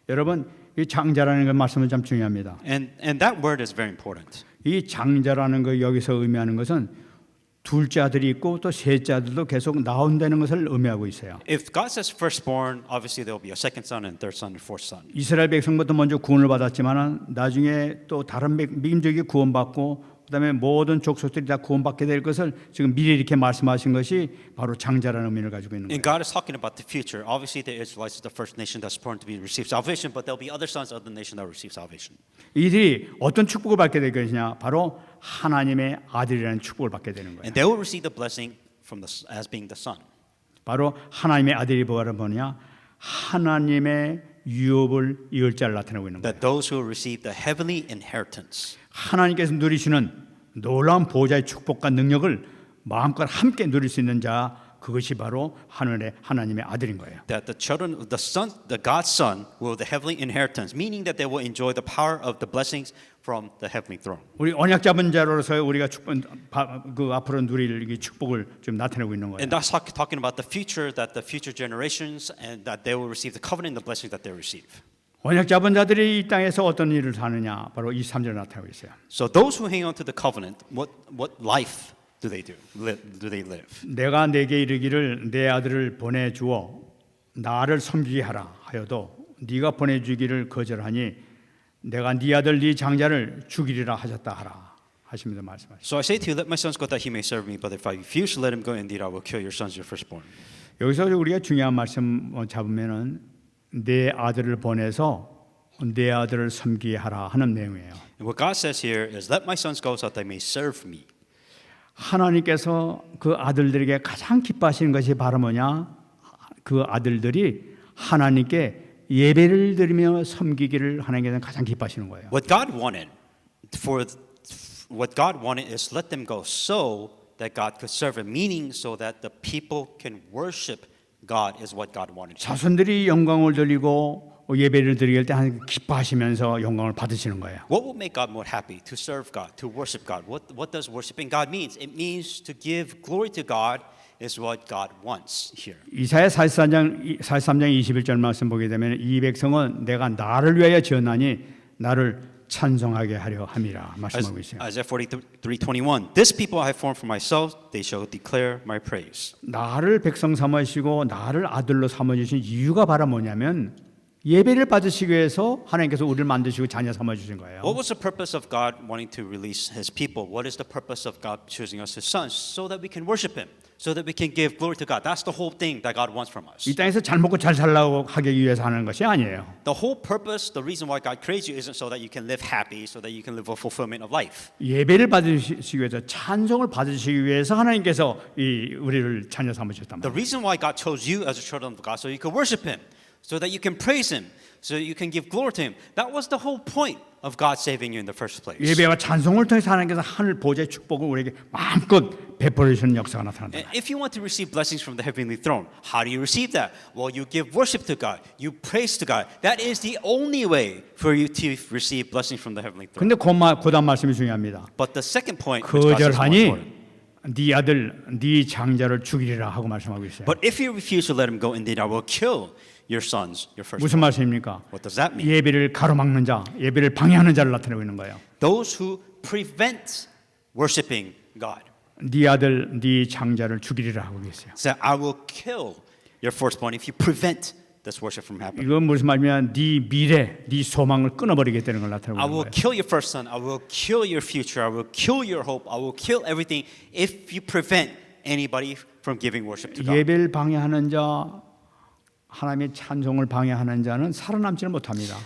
A: 여러분, 이 장자라는 그 말씀은 참 중요합니다.
B: And that word is very important.
A: 이 장자라는 거 여기서 의미하는 것은 둘째 아들이 있고 또 셋째 아들도 계속 나온다는 것을 의미하고 있어요.
B: If God says firstborn, obviously there will be a second son and third son and fourth son.
A: 이스라엘 백성부터 먼저 구원을 받았지만 나중에 또 다른 민족이 구원받고 그다음에 모든 족속들이 다 구원받게 될 것을 지금 미리 이렇게 말씀하신 것이 바로 장자라는 의미를 가지고 있는
B: And
A: 거예요.
B: God is talking about the future. Obviously, the Israelites is the first nation that's born to be receive salvation, but there'll be other sons of the nation that will receive salvation.
A: 이들이 어떤 축복을 받게 될 것이냐? 바로 하나님의 아들이라는 축복을 받게 되는 거예요.
B: And they will receive the blessing from as being the son.
A: 바로 하나님의 아들이 뭐냐? 하나님의 유업을 이을 자를 나타내고 있는 거예요.
B: That those who will receive the heavenly inheritance.
A: 하나님께서 누리시는 놀라운 보호자의 축복과 능력을 마음껏 함께 누릴 수 있는 자, 그것이 바로 하나님의 아들인 거예요.
B: That the children, the God's son, will have the heavenly inheritance, meaning that they will enjoy the power of the blessings from the heavenly throne.
A: 우리 언약 잡은 자로서 우리가 그 앞으로 누릴 이 축복을 좀 나타내고 있는 거예요.
B: And that's talking about the future, that the future generations, and that they will receive the covenant and the blessings that they receive.
A: 언약 잡은 자들이 이 땅에서 어떤 일을 사느냐 바로 23절에 나타나고 있어요.
B: So those who hang on to the covenant, what life do they do? Do they live?
A: 내가 내게 이르기를 내 아들을 보내주어 나를 섬기게 하라 하여도 네가 보내주기를 거절하니 내가 네 아들 네 장자를 죽이리라 하셨다 하라 하시면서 말씀하시죠.
B: So I say to you, let my sons go that he may serve me. But if I refuse to let him go, indeed I will kill your sons, your firstborn.
A: 여기서 우리가 중요한 말씀 잡으면은 내 아들을 보내서 내 아들을 섬기게 하라 하는 내용이에요.
B: And what God says here is, let my sons go so that they may serve me.
A: 하나님께서 그 아들들에게 가장 기뻐하시는 것이 바로 뭐냐? 그 아들들이 하나님께 예배를 드리며 섬기기를 하나님께서 가장 기뻐하시는 거예요.
B: What God wanted is let them go so that God could serve him, meaning so that the people can worship God is what God wanted.
A: 자손들이 영광을 돌리고 예배를 드릴 때 하나님 기뻐하시면서 영광을 받으시는 거예요.
B: What will make God more happy? To serve God, to worship God. What does worshiping God means? It means to give glory to God is what God wants here.
A: 이사야 43장 21절 말씀 보게 되면 이 백성은 내가 나를 위하여 지었나니 나를 찬송하게 하려 함이라 말씀하고 있어요.
B: Isaiah 43:21. This people I have formed for myself, they shall declare my praise.
A: 나를 백성 삼으시고 나를 아들로 삼아 주신 이유가 바로 뭐냐면 예배를 받으시기 위해서 하나님께서 우리를 만드시고 자녀 삼아 주신 거예요.
B: What was the purpose of God wanting to release his people? What is the purpose of God choosing us his sons? So that we can worship him. So that we can give glory to God. That's the whole thing that God wants from us.
A: 이 땅에서 잘 먹고 잘 살라고 하기 위해서 하는 것이 아니에요.
B: The whole purpose, the reason why God creates you isn't so that you can live happy, so that you can live a fulfillment of life.
A: 예배를 받으시기 위해서 찬송을 받으시기 위해서 하나님께서 우리를 자녀 삼으셨단
B: The
A: 말이에요.
B: reason why God chose you as a child of God, so you can worship him, so that you can praise him, so that you can give glory to him. That was the whole point of God saving you in the first place.
A: 예배와 찬송을 통해서 하나님께서 하늘 보좌의 축복을 우리에게 마음껏 베풀어 주시는 역사가 나타난다.
B: And if you want to receive blessings from the heavenly throne, how do you receive that? Well, you give worship to God. You praise to God. That is the only way for you to receive blessings from the heavenly throne.
A: 근데 그다음 말씀이 중요합니다.
B: But the second point, which God says is more
A: 거절하니
B: important.
A: 네 아들 네 장자를 죽이리라 하고 말씀하고 있어요.
B: But if you refuse to let him go, indeed I will kill your sons, your firstborn.
A: 무슨 말씀입니까?
B: What does that mean?
A: 예배를 가로막는 자, 예배를 방해하는 자를 나타내고 있는 거예요.
B: Those who prevent worshiping God.
A: 네 아들 네 장자를 죽이리라 하고 계세요.
B: So I will kill your firstborn if you prevent this worship from happening.
A: 이건 무슨 말이냐면 네 미래, 네 소망을 끊어버리겠다는 걸 나타내고
B: I
A: 있는
B: will
A: 거예요.
B: kill your first son. I will kill your future. I will kill your hope. I will kill everything if you prevent anybody from giving worship to God.
A: 예배를 방해하는 자, 하나님의 찬송을 방해하는 자는 살아남지를 못합니다.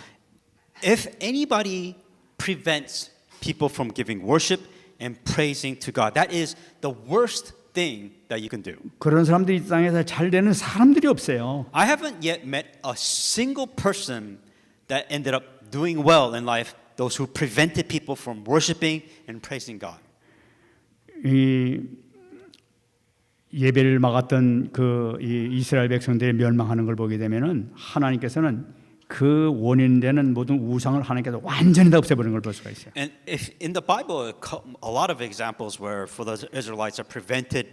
B: If anybody prevents people from giving worship and praising to God, that is the worst thing that you can do.
A: 그런 사람들이 이 땅에서 잘 되는 사람들이 없어요.
B: I haven't yet met a single person that ended up doing well in life, those who prevented people from worshiping and praising God.
A: 이 예배를 막았던 이 이스라엘 백성들이 멸망하는 걸 보게 되면은 하나님께서는 그 원인되는 모든 우상을 하나님께서 완전히 다 없애버리는 걸 볼 수가 있어요.
B: And if in the Bible, a lot of examples where for the Israelites that prevented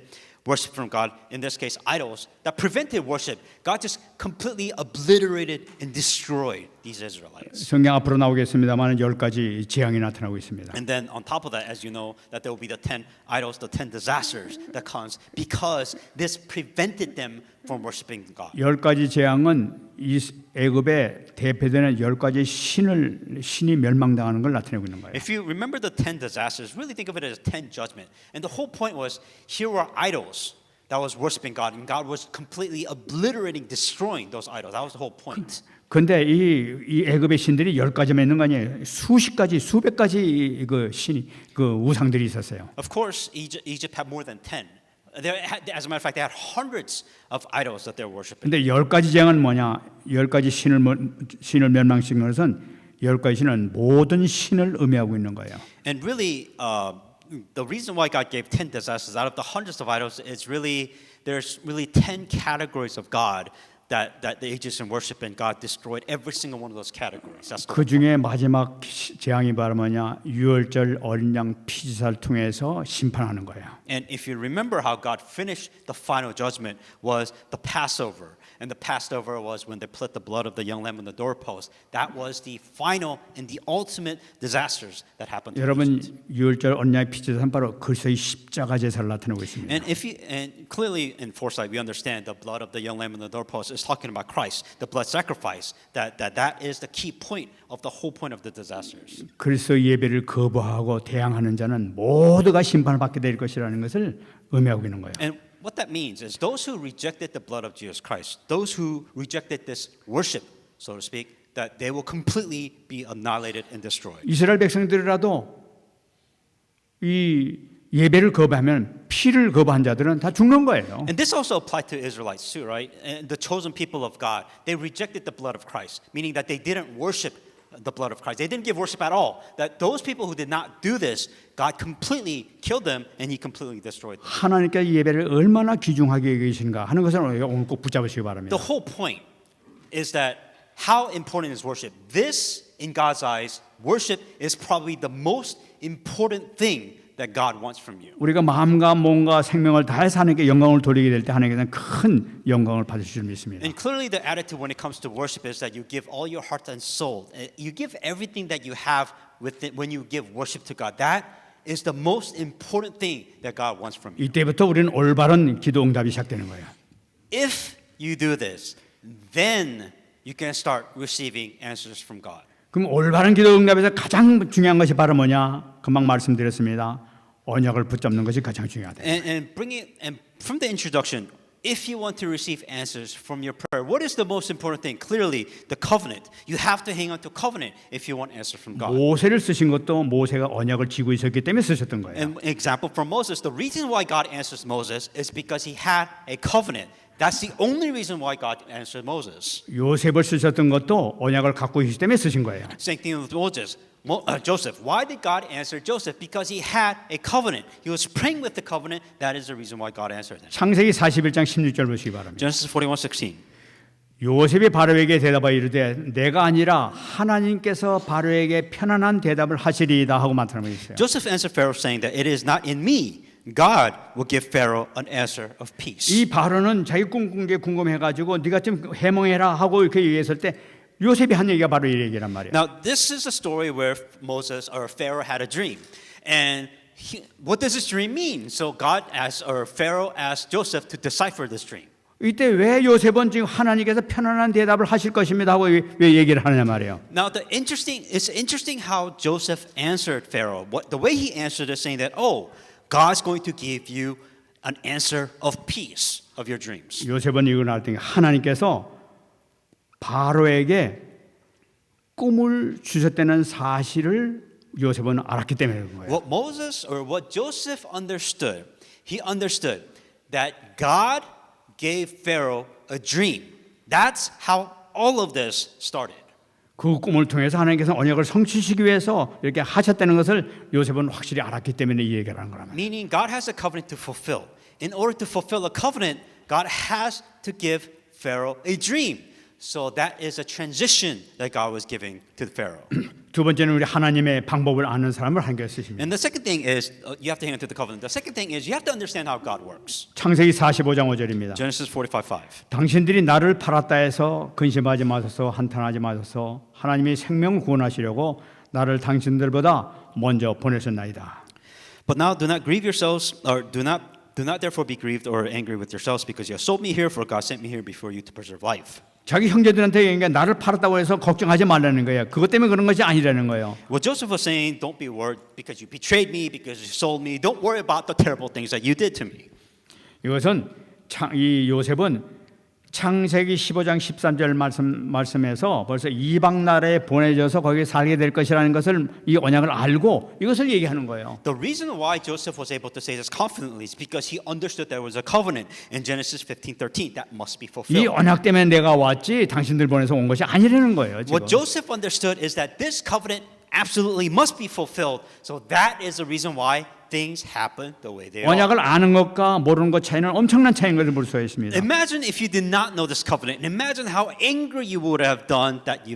B: worship from God, in this case idols, that prevented worship, God just completely obliterated and destroyed these Israelites.
A: 성경 앞으로 나오겠습니다만 10가지 재앙이 나타나고 있습니다.
B: And then on top of that, as you know, that there will be the 10 idols, the 10 disasters that comes because this prevented them from worshiping God.
A: 10가지 재앙은 이 애굽의 대표되는 10가지 신이 멸망당하는 걸 나타내고 있는 거예요.
B: If you remember the 10 disasters, really think of it as 10 judgment. And the whole point was, here were idols that was worshiping God, and God was completely obliterating, destroying those idols. That was the whole point.
A: 근데 이 애굽의 신들이 10가지만 있는 거 아니에요. 수십 가지, 수백 가지 그 신이 그 우상들이 있었어요.
B: Of course, Egypt had more than 10. As a matter of fact, they had hundreds of idols that they were worshiping.
A: 근데 10가지 재앙은 뭐냐? 10가지 신을 멸망시킨 것은 10가지 신은 모든 신을 의미하고 있는 거예요.
B: And really, the reason why God gave 10 disasters out of the hundreds of idols is really there's really 10 categories of God that the Egyptian worship, and God destroyed every single one of those categories. That's
A: 그 중에 마지막 재앙이 바로 뭐냐? 유월절 어린 양 피지사를 통해서 심판하는 거예요.
B: And if you remember how God finished the final judgment was the Passover. And the Passover was when they put the blood of the young lamb on the doorpost. That was the final and the ultimate disasters that happened to
A: 여러분
B: Egypt.
A: 유월절 어린 양 피지사는 바로 그리스도의 십자가 제사를 나타내고 있습니다.
B: And clearly in foresight we understand the blood of the young lamb on the doorpost is talking about Christ, the blood sacrifice. That is the key point of the whole point of the disasters.
A: 그리스도 예배를 거부하고 대항하는 자는 모두가 심판을 받게 될 것이라는 것을 의미하고 있는 거예요.
B: And what that means is those who rejected the blood of Jesus Christ, those who rejected this worship, so to speak, that they will completely be annihilated and destroyed.
A: 이스라엘 백성들이라도 이 예배를 거부하면 피를 거부한 자들은 다 죽는 거예요.
B: And this also applied to Israelites too, right? And the chosen people of God, they rejected the blood of Christ, meaning that they didn't worship the blood of Christ. They didn't give worship at all. That those people who did not do this, God completely killed them and He completely destroyed them.
A: 하나님께 예배를 얼마나 귀중하게 여기신가 하는 것을 오늘 꼭 붙잡으시기 바랍니다.
B: The whole point is that how important is worship? This, in God's eyes, worship is probably the most important thing that God wants from you.
A: 우리가 마음과 몸과 생명을 다해서 하나님께 영광을 돌리게 될 때 하나님께서는 큰 영광을 받으실 줄 믿습니다.
B: And clearly the attitude when it comes to worship is that you give all your heart and soul. You give everything that you have with it when you give worship to God. That is the most important thing that God wants from you.
A: 이때부터 우리는 올바른 기도 응답이 시작되는 거예요.
B: If you do this, then you can start receiving answers from God.
A: 그럼 올바른 기도 응답에서 가장 중요한 것이 바로 뭐냐? 금방 말씀드렸습니다. 언약을 붙잡는 것이 가장 중요하다.
B: And from the introduction, if you want to receive answers from your prayer, what is the most important thing? Clearly, the covenant. You have to hang on to covenant if you want answer from God.
A: 모세를 쓰신 것도 모세가 언약을 지고 있었기 때문에 쓰셨던 거예요.
B: An example from Moses, the reason why God answers Moses is because he had a covenant. That's the only reason why God answered Moses.
A: 요셉을 쓰셨던 것도 언약을 갖고 있기 때문에 쓰신 거예요.
B: Same thing with Moses. Joseph. Why did God answer Joseph? Because he had a covenant. He was praying with the covenant. That is the reason why God answered him.
A: 창세기 41장 16절 보시기 바랍니다.
B: Genesis 41:16.
A: 요셉이 바로에게 대답하여 이르되 내가 아니라 하나님께서 바로에게 편안한 대답을 하시리이다 하고 나타나고 있어요.
B: Joseph answered Pharaoh saying that it is not in me. God will give Pharaoh an answer of peace.
A: 이 바로는 자기 꿈꾼 게 궁금해가지고 네가 좀 해몽해라 하고 이렇게 얘기했을 때 요셉이 한 얘기가 바로 이 얘기란 말이에요.
B: Now this is a story where Moses or Pharaoh had a dream, and what does this dream mean? So God asked, or Pharaoh asked Joseph to decipher this dream.
A: 이때 왜 요셉은 지금 하나님께서 편안한 대답을 하실 것입니다 하고 왜 얘기를 하느냐 말이에요.
B: Now it's interesting how Joseph answered Pharaoh. The way he answered is saying that, oh, God's going to give you an answer of peace of your dreams.
A: 요셉은 이걸 알 때 하나님께서 바로에게 꿈을 주셨다는 사실을 요셉은 알았기 때문에 그런 거예요.
B: What Moses or what Joseph understood, he understood that God gave Pharaoh a dream. That's how all of this started.
A: 그 꿈을 통해서 하나님께서 언약을 성취시키기 위해서 이렇게 하셨다는 것을 요셉은 확실히 알았기 때문에 이 얘기를 하는 거란 말이에요.
B: Meaning God has a covenant to fulfill. In order to fulfill a covenant, God has to give Pharaoh a dream. So that is a transition that God was giving to Pharaoh.
A: 두 번째는 우리 하나님의 방법을 아는 사람을 하나님께 쓰십니다.
B: And the second thing is you have to hang on to the covenant. The second thing is you have to understand how God works.
A: 창세기 45장 5절입니다.
B: Genesis 45:5.
A: 당신들이 나를 팔았다 해서 근심하지 마소서 한탄하지 마소서 하나님이 생명을 구원하시려고 나를 당신들보다 먼저 보내셨나이다.
B: But now do not grieve yourselves, or do not therefore be grieved or angry with yourselves because you have sold me here, for God sent me here before you to preserve life.
A: 자기 형제들한테 얘기하니까 나를 팔았다고 해서 걱정하지 말라는 거예요. 그것 때문에 그런 것이 아니라는 거예요.
B: What Joseph was saying, don't be worried because you betrayed me, because you sold me. Don't worry about the terrible things that you did to me.
A: 이것은 이 요셉은 창세기 15장 13절 말씀에서 벌써 이방 나라에 보내져서 거기에 살게 될 것이라는 것을 이 언약을 알고 이것을 얘기하는 거예요.
B: The reason why Joseph was able to say this confidently is because he understood there was a covenant in Genesis 15:13 that must be
A: 이
B: fulfilled.
A: 언약 때문에 내가 왔지 당신들 보내서 온 것이 아니라는 거예요. 지금.
B: What Joseph understood is that this covenant absolutely must be fulfilled. So that is the reason why things happen the way they are.
A: 언약을 아는 것과 모르는 것 차이는 엄청난 차이인 것을 볼 수가 있습니다.
B: Imagine if you did not know this covenant. Imagine how angry you would have done that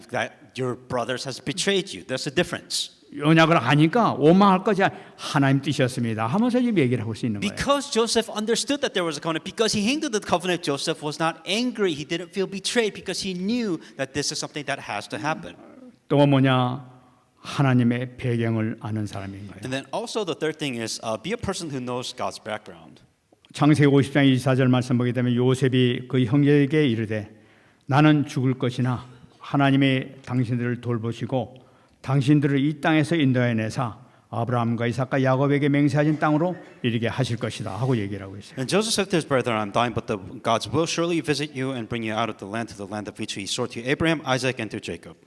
B: your brothers has betrayed you. There's a difference.
A: 언약을 아니까 원망할 것이 하나님 뜻이었습니다 하면서 지금 얘기를 하고 있는 거예요.
B: Because Joseph understood that there was a covenant, because he handled the covenant, Joseph was not angry. He didn't feel betrayed because he knew that this is something that has to happen.
A: 또 뭐냐? 하나님의 배경을 아는 사람인 거예요.
B: And then also the third thing is be a person who knows God's background.
A: 창세기 50장 24절 말씀 보게 되면 요셉이 그 형제에게 이르되 나는 죽을 것이나 하나님이 당신들을 돌보시고 당신들을 이 땅에서 인도해내사 아브라함과 이삭과 야곱에게 맹세하신 땅으로 이르게 하실 것이다 하고 얘기를 하고 있어요.
B: And Joseph said to his brethren, I'm dying, but God's will surely visit you and bring you out of the land to the land of which he swore to Abraham, Isaac, and to Jacob.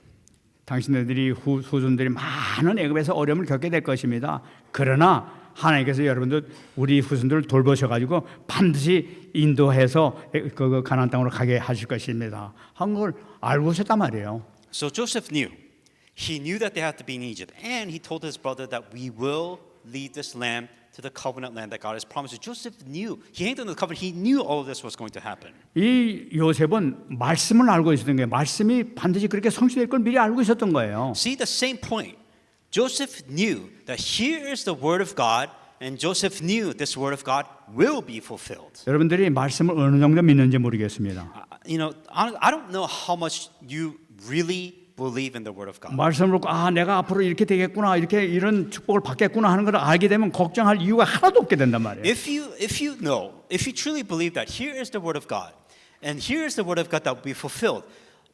A: 당신들이 후손들이 많은 애굽에서 어려움을 겪게 될 것입니다. 그러나 하나님께서 여러분들 우리 후손들을 돌보셔가지고 반드시 인도해서 그 가나안 땅으로 가게 하실 것입니다. 한 걸 알고 오셨단 말이에요.
B: So Joseph knew. He knew that they had to be in Egypt, and he told his brother that we will lead this land to the covenant land that God has promised. Joseph knew. He handled the covenant. He knew all of this was going to happen.
A: 이 요셉은 말씀을 알고 있었던 거예요. 말씀이 반드시 그렇게 성취될 걸 미리 알고 있었던 거예요.
B: See the same point. Joseph knew that here is the word of God, and Joseph knew this word of God will be fulfilled.
A: 여러분들이 말씀을 어느 정도 믿는지 모르겠습니다.
B: I don't know how much you really believe in the word of God.
A: 말씀을 듣고 내가 앞으로 이렇게 되겠구나, 이렇게 이런 축복을 받겠구나 하는 걸 알게 되면 걱정할 이유가 하나도 없게 된단 말이에요.
B: If you truly believe that here is the word of God, and here is the word of God that will be fulfilled,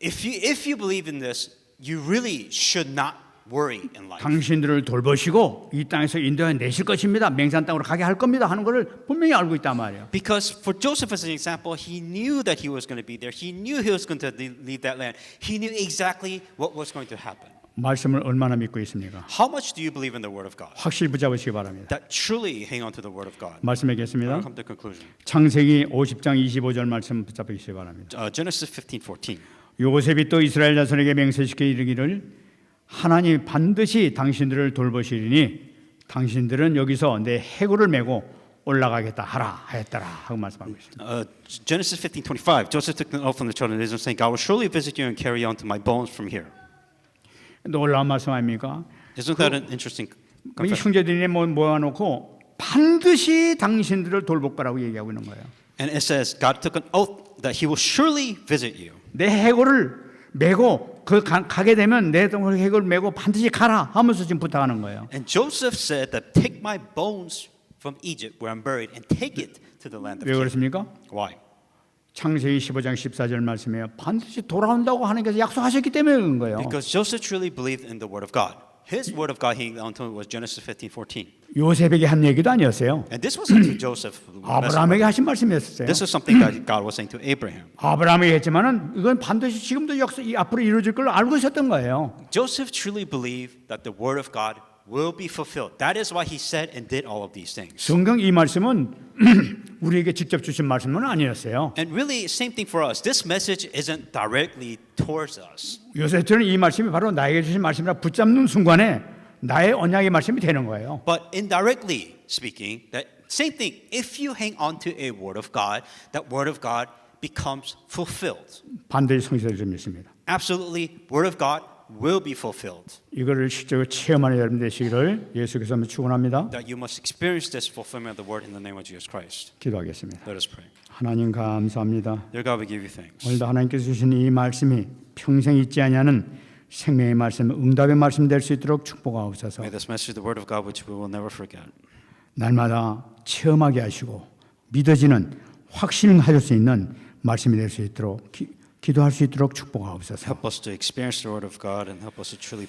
B: if you believe in this, you really should not worry in life.
A: 당신들을 돌보시고 이 땅에서 인도해 내실 것입니다. 맹세한 땅으로 가게 할 겁니다 하는 것을 분명히 알고 있단 말이에요.
B: Because for Joseph as an example, he knew that he was going to be there. He knew he was going to leave that land. He knew exactly what was going to happen.
A: 말씀을 얼마나 믿고 있습니까?
B: How much do you believe in the word of God?
A: 확실히 붙잡으시기 바랍니다.
B: That truly hang on to the word of God.
A: 말씀하겠습니다.
B: Come to conclusion.
A: 창세기 50장 25절 말씀 붙잡으시기 바랍니다.
B: Genesis 15:14.
A: 요셉이 또 이스라엘 자손에게 맹세시켜 이르기를 하나님이 반드시 당신들을 돌보시리니 당신들은 여기서 내 해골을 메고 올라가겠다 하라 하였더라 하고 말씀하고 있습니다.
B: Genesis 15:25. Joseph took an oath from the children of Israel, saying, "God will surely visit you and carry on to my bones from here."
A: 놀라운 말씀 아닙니까?
B: Isn't that an interesting
A: 이
B: confession?
A: 형제들이 모아놓고 반드시 당신들을 돌볼 거라고 얘기하고 있는 거예요.
B: And it says, God took an oath that He will surely visit you.
A: 내 해골을 메고 가게 되면 내 해골을 메고 반드시 가라 하면서 지금 부탁하는 거예요.
B: And Joseph said that take my bones from Egypt where I'm buried and take it to the land of
A: 왜
B: Canaan.
A: 그렇습니까?
B: Why?
C: 창세기 15장 14절 말씀에요. 반드시 돌아온다고 하나님께서 약속하셨기 때문에 그런 거예요.
B: Because Joseph truly believed in the word of God. His word of God he until was Genesis 15:14.
A: 요셉에게 한 얘기도 아니었어요.
B: And this wasn't to Joseph.
A: 아브라함에게 하신 말씀이었어요.
B: This is something that God was saying to Abraham.
A: 아브라함에게 했지만은 이건 반드시 지금도 앞으로 이루어질 걸 알고 있었던 거예요.
B: Joseph truly believed that the word of God will be fulfilled. That is why he said and did all of these things.
A: 성경 이 말씀은 우리에게 직접 주신 말씀은 아니었어요.
B: And really, same thing for us. This message isn't directly towards us.
A: 요셉처럼 이 말씀이 바로 나에게 주신 말씀이라 붙잡는 순간에 나의 언약의 말씀이 되는 거예요.
B: But indirectly speaking, that same thing. If you hang on to a word of God, that word of God becomes fulfilled.
A: 반드시 성취될 줄 믿습니다.
B: Absolutely, word of God will be fulfilled.
A: 이거를 실제로 체험하는 여러분 되시기를 예수께서 축원합니다.
B: That you must experience this fulfillment of the word in the name of Jesus Christ.
A: 기도하겠습니다.
B: Let us pray.
A: 하나님 감사합니다.
B: Dear God, we give you thanks.
A: 오늘도 하나님께서 주신 이 말씀이 평생 잊지 아니하는 생명의 말씀, 응답의 말씀 될 수 있도록 축복하옵소서.
B: May this message, the word of God, which we will never forget.
A: 날마다 체험하게 하시고 믿어지는 확신하실 수 있는 말씀이 될 수 있도록 기도할 수 있도록 축복하옵소서.
B: Help us to experience the word of God and help us to truly